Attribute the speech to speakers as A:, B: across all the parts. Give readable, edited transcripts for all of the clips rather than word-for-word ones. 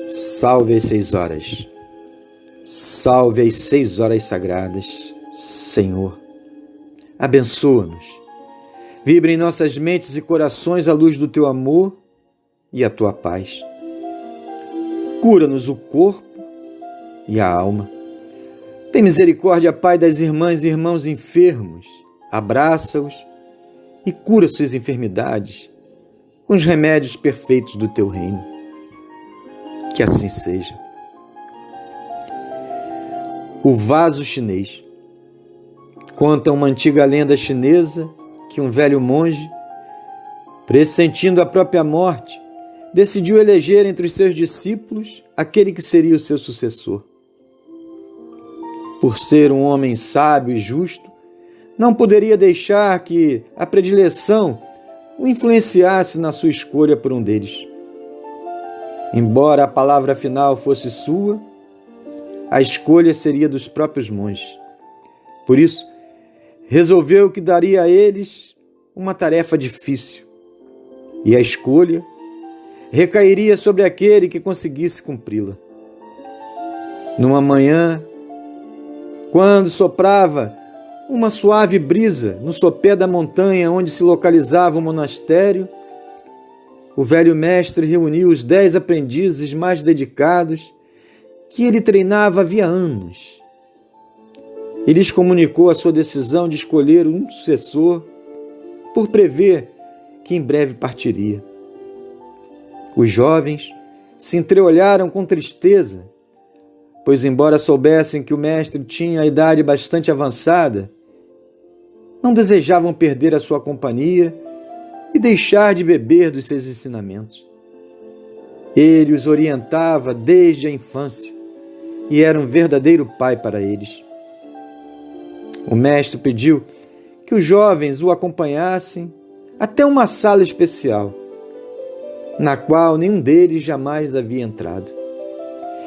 A: Salve as 6 horas. Salve as 6 horas sagradas, Senhor. Abençoa-nos. Vibra em nossas mentes e corações a luz do Teu amor e a Tua paz. Cura-nos o corpo e a alma. Tem misericórdia, Pai, das irmãs e irmãos enfermos. Abraça-os e cura suas enfermidades com os remédios perfeitos do Teu reino. Que assim seja. O vaso chinês. Conta uma antiga lenda chinesa que um velho monge, pressentindo a própria morte, decidiu eleger entre os seus discípulos aquele que seria o seu sucessor. Por ser um homem sábio e justo, não poderia deixar que a predileção o influenciasse na sua escolha por um deles. Embora a palavra final fosse sua, a escolha seria dos próprios monges. Por isso, resolveu que daria a eles uma tarefa difícil, e a escolha recairia sobre aquele que conseguisse cumpri-la. Numa manhã, quando soprava uma suave brisa no sopé da montanha onde se localizava o monastério, o velho mestre reuniu os 10 aprendizes mais dedicados que ele treinava havia anos. E lhes comunicou a sua decisão de escolher um sucessor por prever que em breve partiria. Os jovens se entreolharam com tristeza, pois embora soubessem que o mestre tinha a idade bastante avançada, não desejavam perder a sua companhia e deixar de beber dos seus ensinamentos. Ele os orientava desde a infância e era um verdadeiro pai para eles. O mestre pediu que os jovens o acompanhassem até uma sala especial, na qual nenhum deles jamais havia entrado.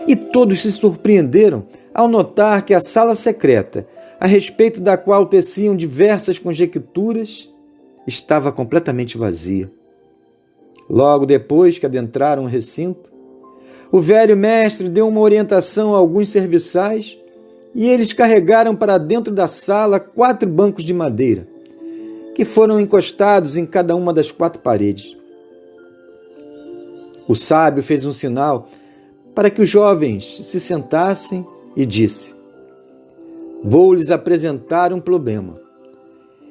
A: E todos se surpreenderam ao notar que a sala secreta, a respeito da qual teciam diversas conjecturas, estava completamente vazia. Logo depois que adentraram o recinto, o velho mestre deu uma orientação a alguns serviçais e eles carregaram para dentro da sala 4 bancos de madeira, que foram encostados em cada uma das 4 paredes. O sábio fez um sinal para que os jovens se sentassem e disse: "Vou lhes apresentar um problema,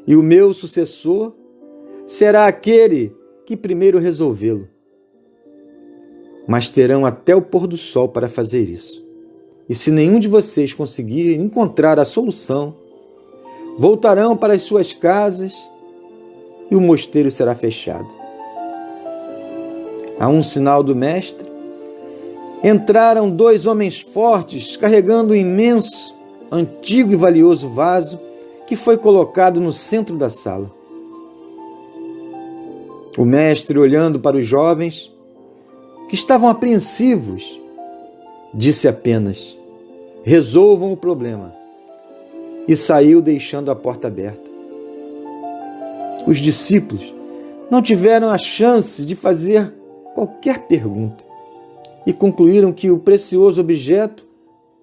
A: e o meu sucessor será aquele que primeiro resolvê-lo. Mas terão até o pôr do sol para fazer isso. E se nenhum de vocês conseguir encontrar a solução, voltarão para as suas casas e o mosteiro será fechado." A um sinal do mestre, entraram 2 homens fortes carregando um imenso, antigo e valioso vaso que foi colocado no centro da sala. O mestre, olhando para os jovens, que estavam apreensivos, disse apenas: "Resolvam o problema", e saiu deixando a porta aberta. Os discípulos não tiveram a chance de fazer qualquer pergunta e concluíram que o precioso objeto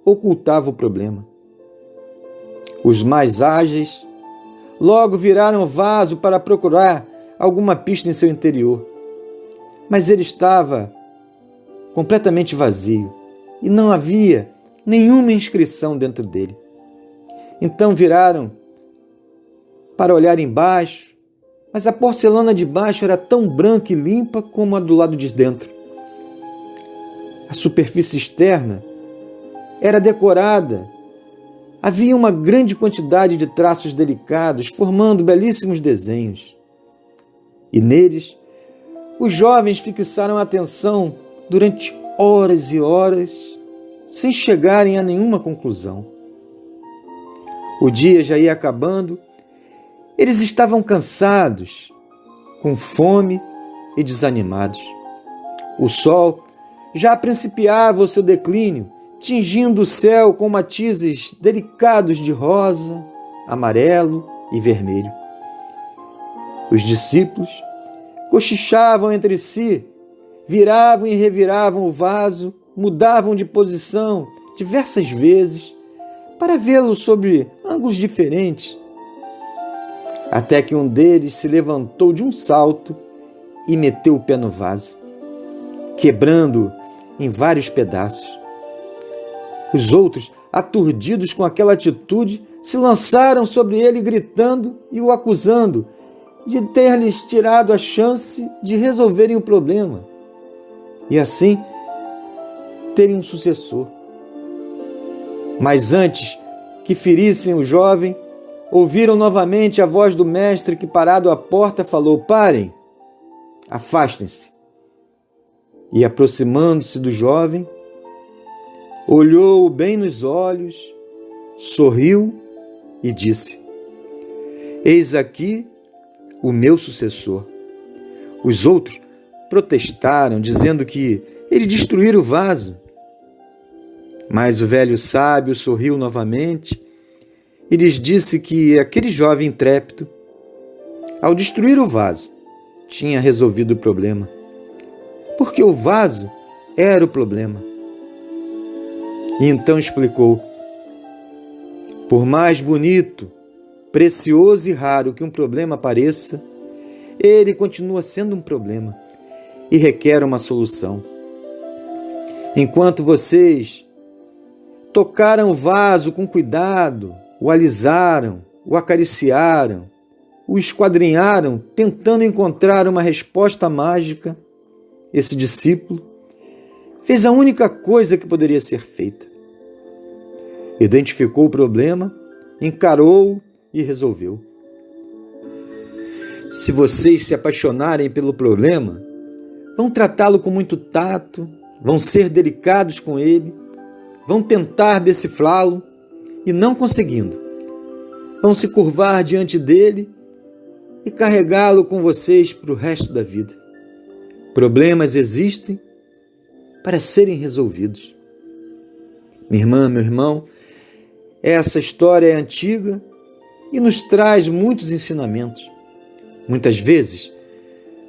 A: ocultava o problema. Os mais ágeis logo viraram o vaso para procurar alguma pista em seu interior, mas ele estava completamente vazio e não havia nenhuma inscrição dentro dele. Então viraram para olhar embaixo, mas a porcelana de baixo era tão branca e limpa como a do lado de dentro. A superfície externa era decorada. Havia uma grande quantidade de traços delicados, formando belíssimos desenhos. E neles, os jovens fixaram a atenção durante horas e horas, sem chegarem a nenhuma conclusão. O dia já ia acabando. Eles estavam cansados, com fome e desanimados. O sol já principiava o seu declínio, tingindo o céu com matizes delicados de rosa, amarelo e vermelho. Os discípulos cochichavam entre si, viravam e reviravam o vaso mudavam de posição diversas vezes para vê-lo sob ângulos diferentes, até que um deles se levantou de um salto e meteu o pé no vaso, quebrando-o em vários pedaços. Os outros, aturdidos com aquela atitude, se lançaram sobre ele gritando e o acusando de ter-lhes tirado a chance de resolverem o problema e assim terem um sucessor. Mas antes que ferissem o jovem, ouviram novamente a voz do mestre que, parado à porta, falou: "Parem, afastem-se." E, aproximando-se do jovem, olhou-o bem nos olhos, sorriu e disse: "Eis aqui o meu sucessor." Os outros protestaram, dizendo que ele destruíra o vaso. Mas o velho sábio sorriu novamente e lhes disse que aquele jovem intrépido, ao destruir o vaso, tinha resolvido o problema, porque o vaso era o problema. E então explicou: por mais bonito, precioso e raro que um problema pareça, ele continua sendo um problema e requer uma solução. Enquanto vocês tocaram o vaso com cuidado, o alisaram, o acariciaram, o esquadrinharam, tentando encontrar uma resposta mágica, esse discípulo fez a única coisa que poderia ser feita. Identificou o problema, encarou-o e resolveu. Se vocês se apaixonarem pelo problema, vão tratá-lo com muito tato, vão ser delicados com ele, vão tentar decifrá-lo e, não conseguindo, vão se curvar diante dele e carregá-lo com vocês para o resto da vida. Problemas existem para serem resolvidos. Minha irmã, meu irmão, essa história é antiga e nos traz muitos ensinamentos. Muitas vezes,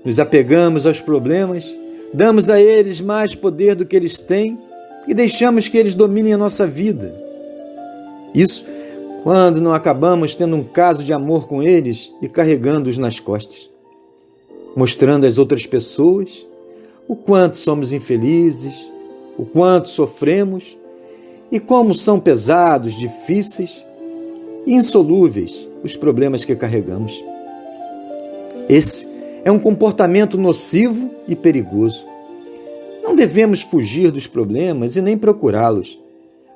A: nos apegamos aos problemas, damos a eles mais poder do que eles têm e deixamos que eles dominem a nossa vida. Isso quando não acabamos tendo um caso de amor com eles e carregando-os nas costas, mostrando às outras pessoas o quanto somos infelizes, o quanto sofremos e como são pesados, difíceis e insolúveis os problemas que carregamos. Esse é um comportamento nocivo e perigoso. Não devemos fugir dos problemas e nem procurá-los,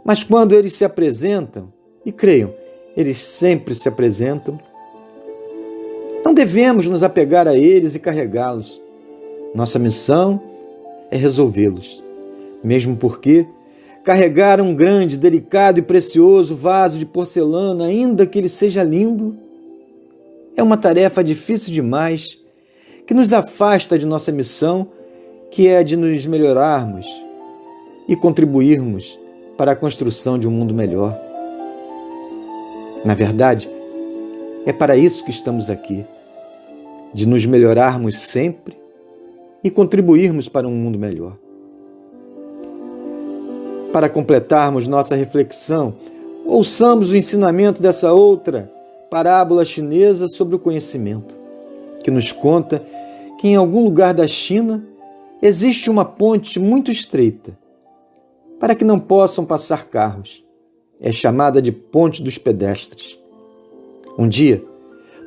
A: mas quando eles se apresentam, e creiam, eles sempre se apresentam, não devemos nos apegar a eles e carregá-los. Nossa missão é resolvê-los, mesmo porque carregar um grande, delicado e precioso vaso de porcelana, ainda que ele seja lindo, é uma tarefa difícil demais, que nos afasta de nossa missão, que é de nos melhorarmos e contribuirmos para a construção de um mundo melhor. Na verdade, é para isso que estamos aqui, de nos melhorarmos sempre e contribuirmos para um mundo melhor. Para completarmos nossa reflexão, ouçamos o ensinamento dessa outra parábola chinesa sobre o conhecimento, que nos conta que em algum lugar da China existe uma ponte muito estreita, para que não possam passar carros. É chamada de Ponte dos Pedestres. Um dia,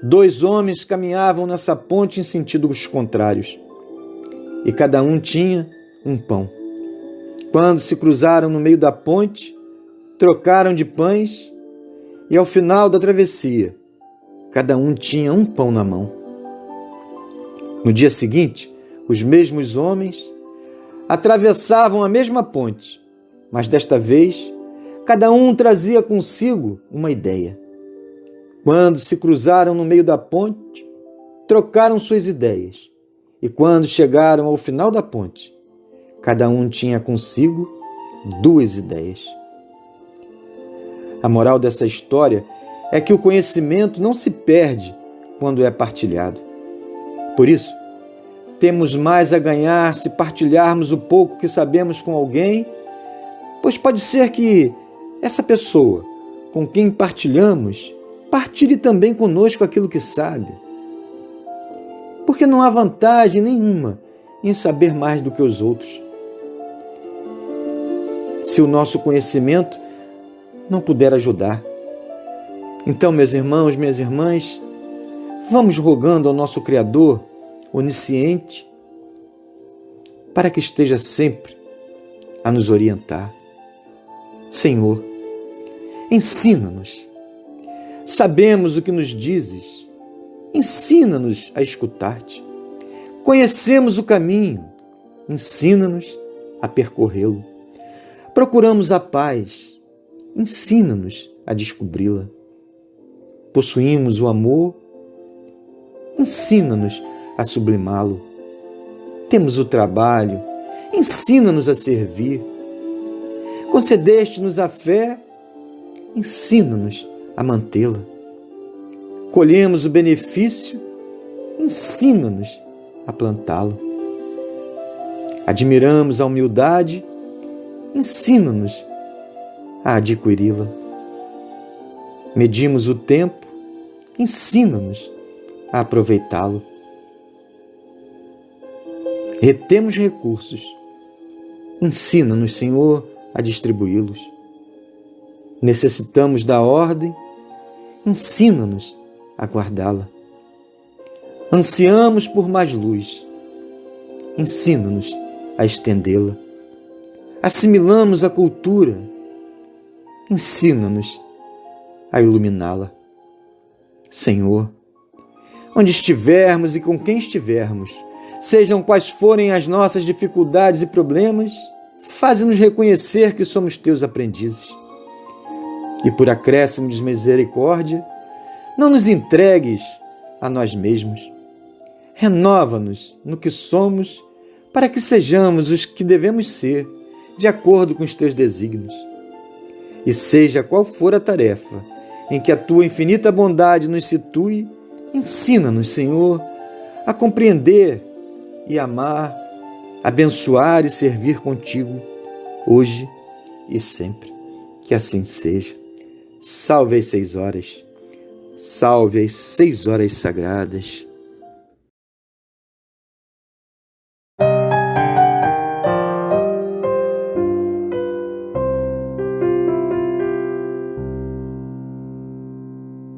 A: 2 homens caminhavam nessa ponte em sentidos contrários, e cada um tinha um pão. Quando se cruzaram no meio da ponte, trocaram de pães, e ao final da travessia, cada um tinha um pão na mão. No dia seguinte, os mesmos homens atravessavam a mesma ponte, mas desta vez, cada um trazia consigo uma ideia. Quando se cruzaram no meio da ponte, trocaram suas ideias, e quando chegaram ao final da ponte, cada um tinha consigo 2 ideias. A moral dessa história é que o conhecimento não se perde quando é partilhado. Por isso, Temos mais a ganhar se partilharmos o pouco que sabemos com alguém, pois pode ser que essa pessoa com quem partilhamos partilhe também conosco aquilo que sabe. Porque não há vantagem nenhuma em saber mais do que os outros, se o nosso conhecimento não puder ajudar. Então, meus irmãos, minhas irmãs, vamos rogando ao nosso Criador onisciente para que esteja sempre a nos orientar. Senhor, ensina-nos. Sabemos o que nos dizes. Ensina-nos a escutar-te. Conhecemos o caminho. Ensina-nos a percorrê-lo. Procuramos a paz. Ensina-nos a descobri-la. Possuímos o amor. Ensina-nos a sublimá-lo. Temos o trabalho. Ensina-nos a servir. Concedeste-nos a fé. Ensina-nos a mantê-la. Colhemos o benefício. Ensina-nos a plantá-lo. Admiramos a humildade. Ensina-nos a adquiri-la. Medimos o tempo. Ensina-nos a aproveitá-lo. Retemos recursos. Ensina-nos, Senhor, a distribuí-los. Necessitamos da ordem. Ensina-nos a guardá-la. Ansiamos por mais luz. Ensina-nos a estendê-la. Assimilamos a cultura. Ensina-nos a iluminá-la. Senhor, onde estivermos e com quem estivermos, sejam quais forem as nossas dificuldades e problemas, faze-nos reconhecer que somos teus aprendizes. E por acréscimo de misericórdia, não nos entregues a nós mesmos. Renova-nos no que somos, para que sejamos os que devemos ser, de acordo com os teus desígnios. E seja qual for a tarefa em que a tua infinita bondade nos situe, ensina-nos, Senhor, a compreender e amar, abençoar e servir contigo, hoje e sempre. Que assim seja. Salve as 6 horas. Salve as 6 horas sagradas.